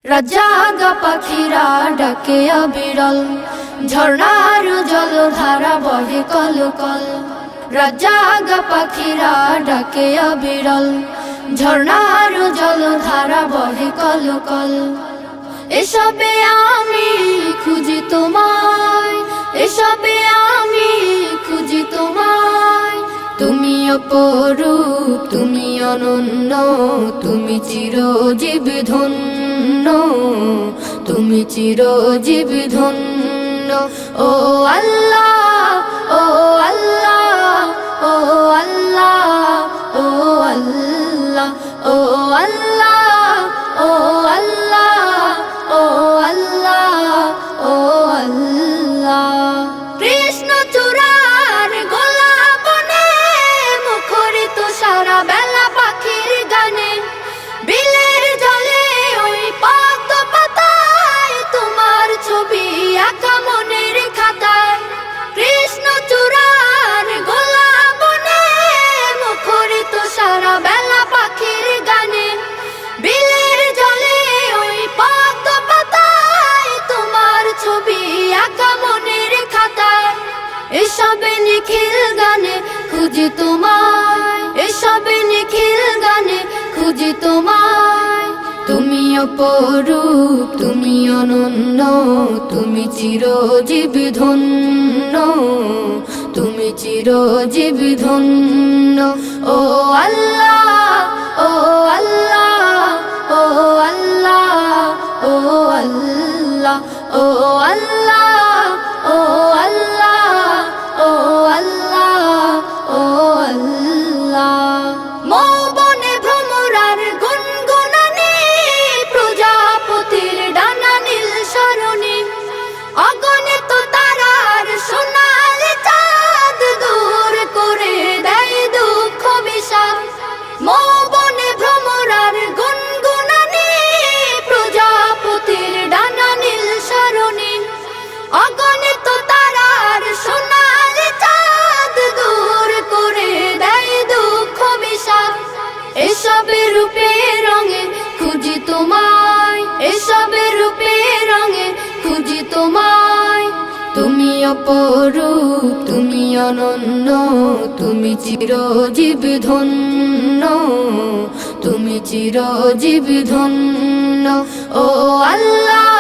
রাজাগা পাখিরা ডাকে অবিরল, ঝর্ণার জলধারা বহে কলকল। রাজাগা পাখিরা ডাকে অবিরল, ঝর্ণার জলধারা বহে কলকল। এসবে আমি খুঁজি তোমায়, এসবে আমি খুঁজি তোমায়। তুমি অপরূপ, তুমি অনন্য, তুমি চিরজীবী ধন্য, তুমি চিরজীবী ধন্য। ও আল্লাহ, ও আল্লাহ, ও আল্লাহ, ও আল্লাহ, ও আল্লাহ, ও আল্লাহ, ও আল্লাহ, ও আল্লাহ। কৃষ্ণচূড়ার গোলাপনে মুখরিত সারা বেলা পাখির গানে, বিলের জলে ওই পদ্ম পাতায় তোমার ছবি আঁকা মনের খাতায়। কৃষ্ণচূড়ার গোলাপনে মুখরিত সারা বেলা পাখির গানে, বিলের জলে ওই পদ্ম পাতায় তোমার ছবি আঁকা মনের খাতায়। এসবে নিখিল গানে খুঁজি তোমায়, এসবে নিখিল গানে খুঁজি তোমায়। তুমি অপরূপ, তুমি অনন্য, তুমি চিরজীবী ধন্য, তুমি চিরজীবী ধন্য। ও আল্লাহ, ও আল্লাহ, ও আল্লাহ, ও আল্লাহ, ও আল্লাহ, ও আল্লাহ, ও আল্লাহ, ও আল্লাহ। মৌবনে ভ্রমরার গুনগুনানি, প্রজাপতির ডানা নীল সরণি, অগণিত তারার সোনালি চাঁদ দূর করে দেয় দুঃখ বিষাদ। মৌবনে ভ্রমরার গুনগুনানি, প্রজাপতির ডানা নীল সরণি, অগণিত তারার সোনালি চাঁদ দূর করে দেয় দুঃখ বিষাদ। এসবে রূপে রঙে খুঁজি তোমায়, এসবে রূপে রঙে খুঁজি তোমায়। তুমি অপরূপ, তুমি অনন্য, তুমি চিরজীবী ধন্য, তুমি চিরজীবী ধন্য। ও আল্লাহ,